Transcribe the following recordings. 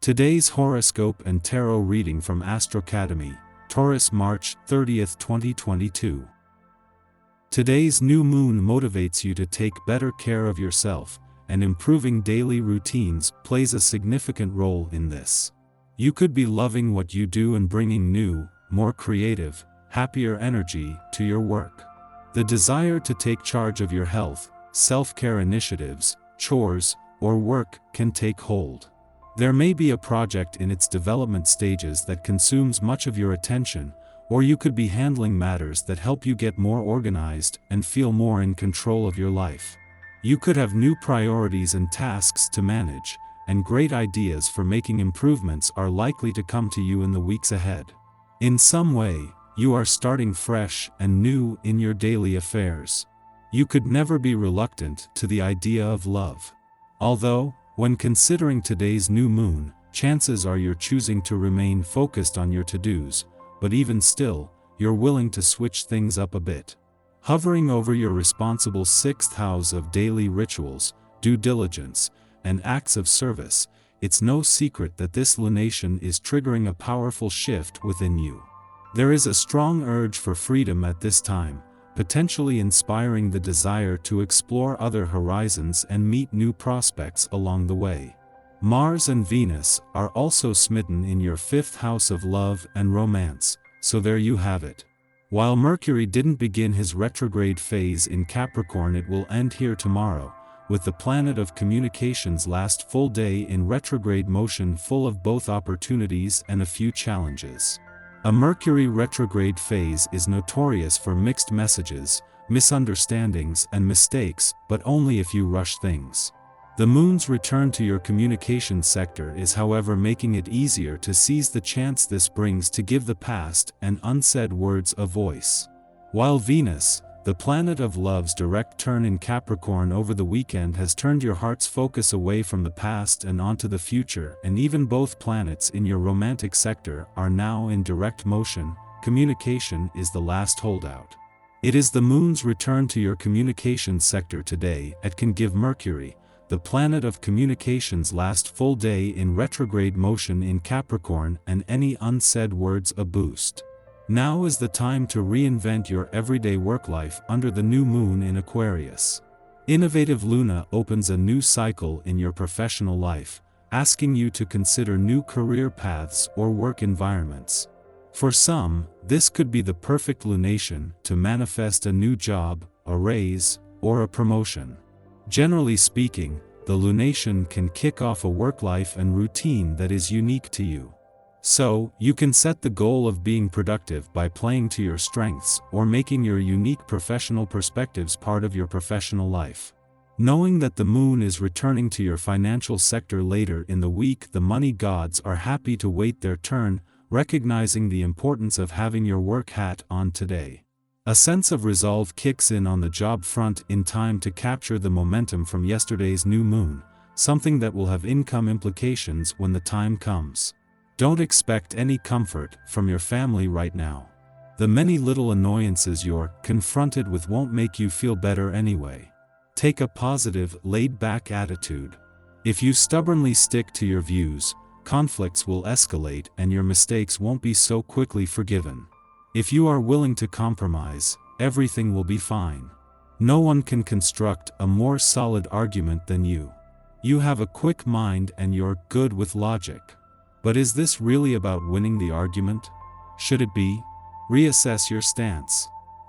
Today's horoscope and tarot reading from Astrocademy, Taurus, March 30th, 2022. Today's new moon motivates you to take better care of yourself, and improving daily routines plays a significant role in this. You could be loving what you do and bringing new, more creative, happier energy to your work. The desire to take charge of your health, self-care initiatives, chores, or work can take hold. There may be a project in its development stages that consumes much of your attention, or you could be handling matters that help you get more organized and feel more in control of your life. You could have new priorities and tasks to manage, and great ideas for making improvements are likely to come to you in the weeks ahead. In some way, you are starting fresh and new in your daily affairs. You could never be reluctant to the idea of love. Although, when considering today's new moon, chances are you're choosing to remain focused on your to-dos, but even still, you're willing to switch things up a bit. Hovering over your responsible 6th house of daily rituals, due diligence, and acts of service, it's no secret that this lunation is triggering a powerful shift within you. There is a strong urge for freedom at this time, potentially inspiring the desire to explore other horizons and meet new prospects along the way. Mars and Venus are also smitten in your 5th house of love and romance, so there you have it. While Mercury didn't begin his retrograde phase in Capricorn, it will end here tomorrow, with the planet of communications last full day in retrograde motion, full of both opportunities and a few challenges. A Mercury retrograde phase is notorious for mixed messages, misunderstandings and mistakes, but only if you rush things. The moon's return to your communication sector is, however, making it easier to seize the chance this brings to give the past and unsaid words a voice. While Venus, the planet of love's direct turn in Capricorn over the weekend, has turned your heart's focus away from the past and onto the future, and even both planets in your romantic sector are now in direct motion, communication is the last holdout. It is the moon's return to your communication sector today that can give Mercury, the planet of communications, last full day in retrograde motion in Capricorn, and any unsaid words a boost. Now is the time to reinvent your everyday work life under the new moon in Aquarius. Innovative Luna opens a new cycle in your professional life, asking you to consider new career paths or work environments. For some, this could be the perfect lunation to manifest a new job, a raise, or a promotion. Generally speaking, the lunation can kick off a work life and routine that is unique to you. So, you can set the goal of being productive by playing to your strengths or making your unique professional perspectives part of your professional life. Knowing that the moon is returning to your financial sector later in the week, the money gods are happy to wait their turn, recognizing the importance of having your work hat on today. A sense of resolve kicks in on the job front in time to capture the momentum from yesterday's new moon, something that will have income implications when the time comes. Don't expect any comfort from your family right now. The many little annoyances you're confronted with won't make you feel better anyway. Take a positive, laid-back attitude. If you stubbornly stick to your views, conflicts will escalate and your mistakes won't be so quickly forgiven. If you are willing to compromise, everything will be fine. No one can construct a more solid argument than you. You have a quick mind and you're good with logic. But is this really about winning the argument? Should it be? Reassess your stance.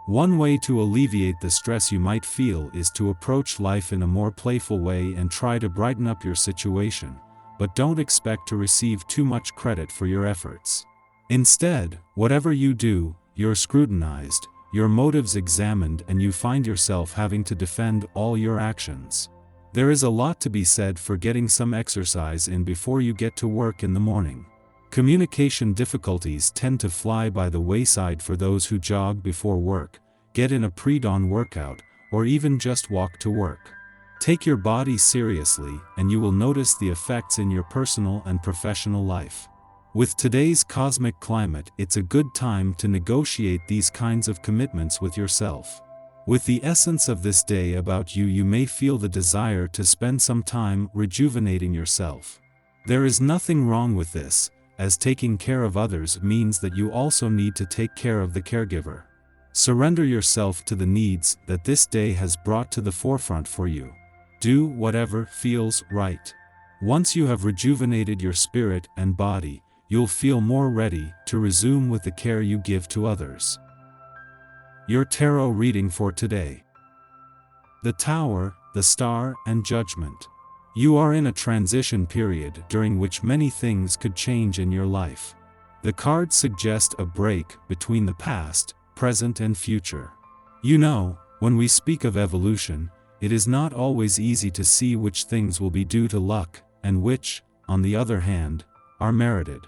One way to alleviate the stress you might feel is to approach life in a more playful way and try to brighten up your situation, but don't expect to receive too much credit for your efforts. Instead, whatever you do, you're scrutinized, your motives examined, and you find yourself having to defend all your actions. There is a lot to be said for getting some exercise in before you get to work in the morning. Communication difficulties tend to fly by the wayside for those who jog before work, get in a pre-dawn workout, or even just walk to work. Take your body seriously, and you will notice the effects in your personal and professional life. With today's cosmic climate, it's a good time to negotiate these kinds of commitments with yourself. With the essence of this day about you, you may feel the desire to spend some time rejuvenating yourself. There is nothing wrong with this, as taking care of others means that you also need to take care of the caregiver. Surrender yourself to the needs that this day has brought to the forefront for you. Do whatever feels right. Once you have rejuvenated your spirit and body, you'll feel more ready to resume with the care you give to others. Your tarot reading for today. The Tower, the Star, and Judgment. You are in a transition period during which many things could change in your life. The cards suggest a break between the past, present, and future. You know, when we speak of evolution, it is not always easy to see which things will be due to luck, and which, on the other hand, are merited.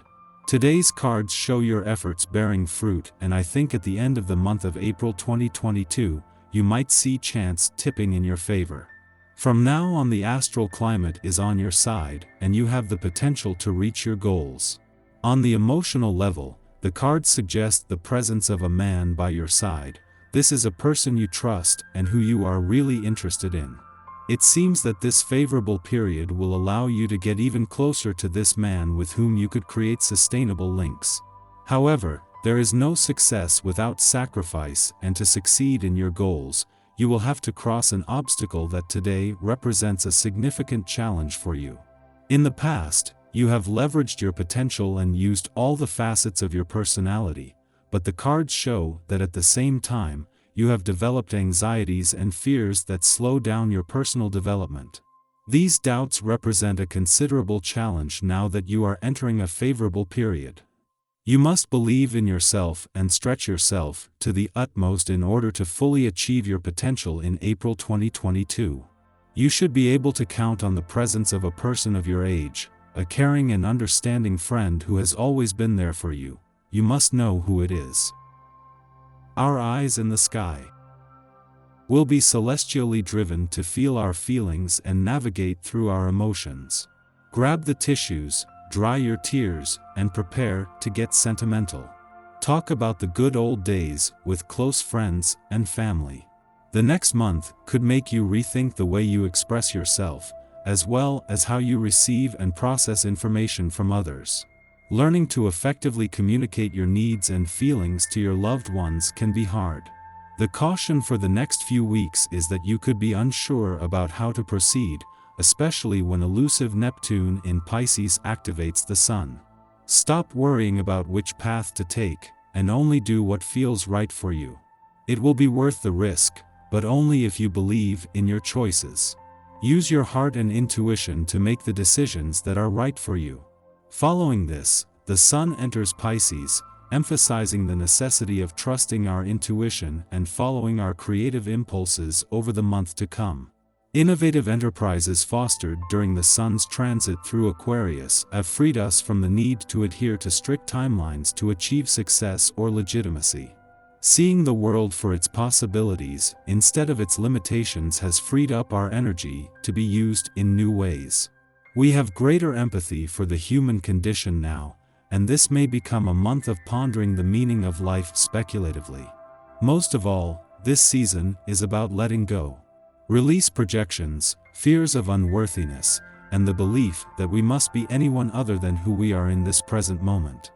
Today's cards show your efforts bearing fruit, and I think at the end of the month of April 2022, you might see chance tipping in your favor. From now on, the astral climate is on your side, and you have the potential to reach your goals. On the emotional level, the cards suggest the presence of a man by your side. This is a person you trust and who you are really interested in. It seems that this favorable period will allow you to get even closer to this man with whom you could create sustainable links. However, there is no success without sacrifice, and to succeed in your goals, you will have to cross an obstacle that today represents a significant challenge for you. In the past, you have leveraged your potential and used all the facets of your personality, but the cards show that at the same time, you have developed anxieties and fears that slow down your personal development. These doubts represent a considerable challenge now that you are entering a favorable period. You must believe in yourself and stretch yourself to the utmost in order to fully achieve your potential in April 2022. You should be able to count on the presence of a person of your age, a caring and understanding friend who has always been there for you. You must know who it is. Our eyes in the sky. We'll be celestially driven to feel our feelings and navigate through our emotions. Grab the tissues, dry your tears, and prepare to get sentimental. Talk about the good old days with close friends and family. The next month could make you rethink the way you express yourself, as well as how you receive and process information from others. Learning to effectively communicate your needs and feelings to your loved ones can be hard. The caution for the next few weeks is that you could be unsure about how to proceed, especially when elusive Neptune in Pisces activates the Sun. Stop worrying about which path to take, and only do what feels right for you. It will be worth the risk, but only if you believe in your choices. Use your heart and intuition to make the decisions that are right for you. Following this, the Sun enters Pisces, emphasizing the necessity of trusting our intuition and following our creative impulses over the month to come. Innovative enterprises fostered during the Sun's transit through Aquarius have freed us from the need to adhere to strict timelines to achieve success or legitimacy. Seeing the world for its possibilities instead of its limitations has freed up our energy to be used in new ways. We have greater empathy for the human condition now, and this may become a month of pondering the meaning of life speculatively. Most of all, this season is about letting go. Release projections, fears of unworthiness, and the belief that we must be anyone other than who we are in this present moment.